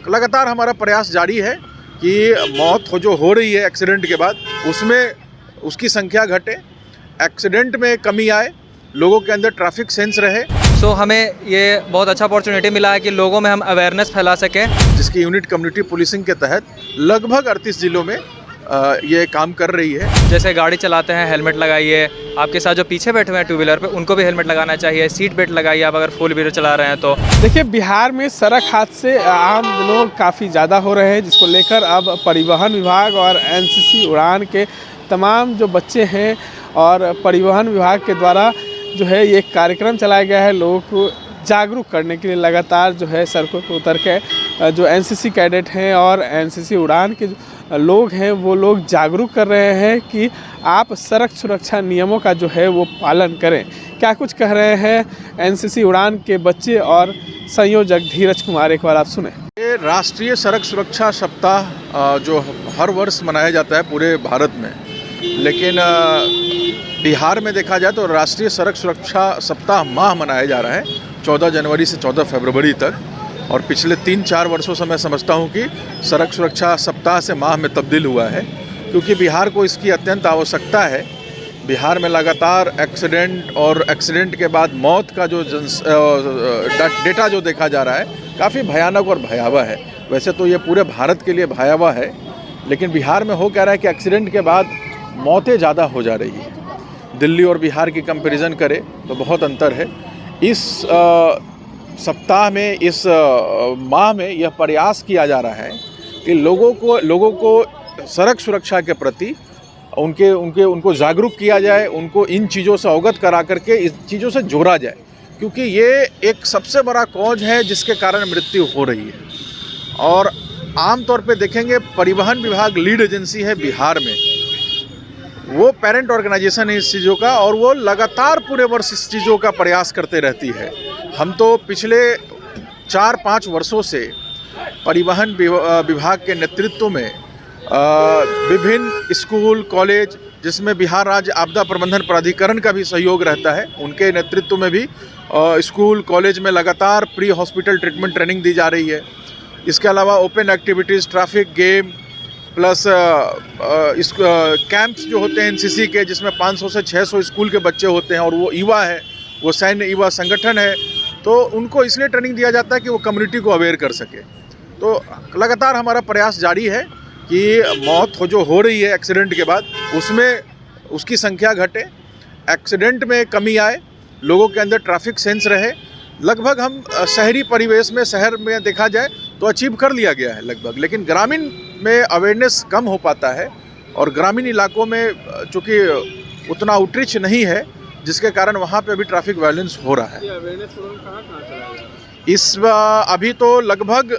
लगातार हमारा प्रयास जारी है कि मौत जो हो रही है एक्सीडेंट के बाद उसमें उसकी संख्या घटे, एक्सीडेंट में कमी आए, लोगों के अंदर ट्रैफिक सेंस रहे। हमें ये बहुत अच्छा अपॉर्चुनिटी मिला है कि लोगों में हम अवेयरनेस फैला सकें, जिसकी यूनिट कम्युनिटी पुलिसिंग के तहत लगभग 38 जिलों में ये काम कर रही है। जैसे गाड़ी चलाते हैं हेलमेट लगाइए, आपके साथ जो पीछे बैठे हुए हैं टू व्हीलर पे उनको भी हेलमेट लगाना चाहिए, सीट बेल्ट लगाइए आप अगर फोर व्हीलर चला रहे हैं तो। देखिए, बिहार में सड़क हादसे आम दिनों काफ़ी ज़्यादा हो रहे हैं, जिसको लेकर अब परिवहन विभाग और एनसीसी उड़ान के तमाम जो बच्चे हैं और परिवहन विभाग के द्वारा जो है ये कार्यक्रम चलाया गया है लोगों को जागरूक करने के लिए। लगातार जो है सड़कों पर उतर के जो एनसीसी कैडेट हैं और एनसीसी उड़ान के लोग हैं वो लोग जागरूक कर रहे हैं कि आप सड़क सुरक्षा नियमों का जो है वो पालन करें। क्या कुछ कह रहे हैं एनसीसी उड़ान के बच्चे और संयोजक धीरज कुमार, एक बार आप सुने। ये राष्ट्रीय सड़क सुरक्षा सप्ताह जो हर वर्ष मनाया जाता है पूरे भारत में, लेकिन बिहार में देखा जाए तो राष्ट्रीय सड़क सुरक्षा सप्ताह माह मनाया जा रहा है 14 जनवरी से 14 फरवरी तक। और पिछले 3-4 वर्षों से मैं समझता हूँ कि सड़क सुरक्षा सप्ताह से माह में तब्दील हुआ है, क्योंकि बिहार को इसकी अत्यंत आवश्यकता है। बिहार में लगातार एक्सीडेंट और एक्सीडेंट के बाद मौत का जो डेटा जो देखा जा रहा है काफ़ी भयानक और भयावह है। वैसे तो ये पूरे भारत के लिए भयावह है, लेकिन बिहार में हो क्या रहा है कि एक्सीडेंट के बाद मौतें ज़्यादा हो जा रही है। दिल्ली और बिहार की कंपैरिजन करें तो बहुत अंतर है। इस सप्ताह में, इस माह में यह प्रयास किया जा रहा है कि लोगों को सड़क सुरक्षा के प्रति उनको जागरूक किया जाए, उनको इन चीज़ों से अवगत करा करके इस चीज़ों से जोड़ा जाए, क्योंकि ये एक सबसे बड़ा कॉज है जिसके कारण मृत्यु हो रही है। और आमतौर पे देखेंगे परिवहन विभाग लीड एजेंसी है बिहार में, वो पेरेंट ऑर्गेनाइजेशन है इस चीज़ों का, और वो लगातार पूरे वर्ष इस चीज़ों का प्रयास करते रहती है। हम तो पिछले 4-5 वर्षों से परिवहन विभाग के नेतृत्व में विभिन्न स्कूल कॉलेज, जिसमें बिहार राज्य आपदा प्रबंधन प्राधिकरण का भी सहयोग रहता है, उनके नेतृत्व में भी स्कूल कॉलेज में लगातार प्री हॉस्पिटल ट्रीटमेंट ट्रेनिंग दी जा रही है। इसके अलावा open activities, traffic game plus camps जो होते हैं एनसीसी के, जिसमें 500 से 600 स्कूल के बच्चे होते हैं और वो युवा है, वो सैन्य युवा संगठन है, तो उनको इसलिए ट्रेनिंग दिया जाता है कि वो कम्युनिटी को अवेयर कर सके। तो लगातार हमारा प्रयास जारी है कि मौत जो हो रही है एक्सीडेंट के बाद उसमें उसकी संख्या घटे, एक्सीडेंट में कमी आए, लोगों के अंदर ट्रैफिक सेंस रहे। लगभग हम शहरी परिवेश में, शहर में देखा जाए तो अचीव कर लिया गया है लगभग, लेकिन ग्रामीण में अवेयरनेस कम हो पाता है और ग्रामीण इलाकों में चूँकि उतना आउटरीच नहीं है, जिसके कारण वहाँ पे भी ट्रैफिक वायलेंस हो रहा है। अभी तो लगभग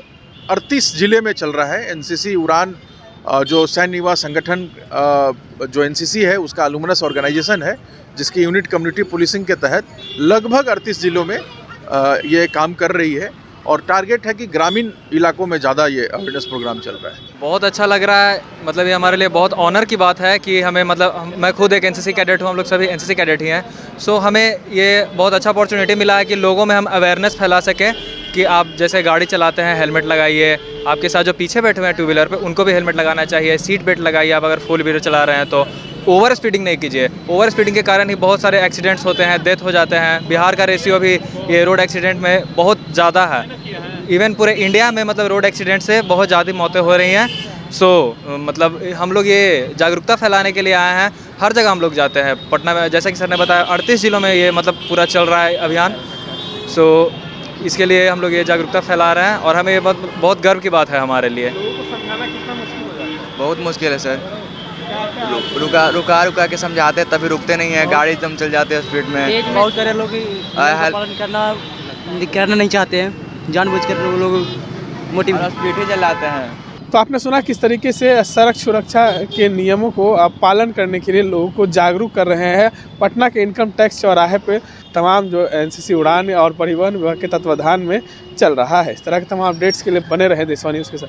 38 जिले में चल रहा है। एनसीसी उड़ान जो सैन्य युवा संगठन जो एनसीसी है उसका अलुमनस ऑर्गेनाइजेशन है, जिसकी यूनिट कम्युनिटी पुलिसिंग के तहत लगभग 38 जिलों में ये काम कर रही है, और टारगेट है कि ग्रामीण इलाकों में ज़्यादा ये अवेयरनेस प्रोग्राम चल रहा है। बहुत अच्छा लग रहा है, मतलब ये हमारे लिए बहुत ऑनर की बात है कि हमें, मतलब मैं खुद एक एनसीसी कैडेट हूँ, हम लोग सभी एनसीसी कैडेट ही हैं। हमें ये बहुत अच्छा अपॉर्चुनिटी मिला है कि लोगों में हम अवेयरनेस फैला सकें कि आप जैसे गाड़ी चलाते हैं हेलमेट लगाइए, आपके साथ जो पीछे बैठे हुए हैं टू व्हीलर पे उनको भी हेलमेट लगाना चाहिए, सीट बेल्ट लगाइए आप अगर फोर व्हीलर चला रहे हैं तो। ओवर स्पीडिंग नहीं कीजिए, ओवर स्पीडिंग के कारण ही बहुत सारे एक्सीडेंट्स होते हैं, डेथ हो जाते हैं। बिहार का रेशियो भी ये रोड एक्सीडेंट में बहुत ज़्यादा है, इवन पूरे इंडिया में मतलब रोड एक्सीडेंट से बहुत ज़्यादा मौतें हो रही हैं। मतलब हम लोग ये जागरूकता फैलाने के लिए आए हैं, हर जगह हम लोग जाते हैं। पटना में जैसा कि सर ने बताया 38 जिलों में ये मतलब पूरा चल रहा है अभियान। इसके लिए हम लोग ये जागरूकता फैला रहे हैं और हमें ये बहुत गर्व की बात है हमारे लिए। लोगों को समझाना कितना मुश्किल हो जाता है? बहुत मुश्किल है सर, रुका के समझाते तभी रुकते नहीं है, गाड़ी एकदम चल जाते हैं स्पीड में। बहुत सारे लोग पालन करना नहीं चाहते हैं, जानबूझकर लोग मोटिवेट स्पीड ही चलाते हैं। तो आपने सुना किस तरीके से सड़क सुरक्षा के नियमों को पालन करने के लिए लोगों को जागरूक कर रहे हैं। पटना के इनकम टैक्स चौराहे पे तमाम जो एनसीसी उड़ान और परिवहन विभाग के तत्वाधान में चल रहा है। इस तरह के तमाम अपडेट्स के लिए बने रहे देशवाणी न्यूज़ के साथ।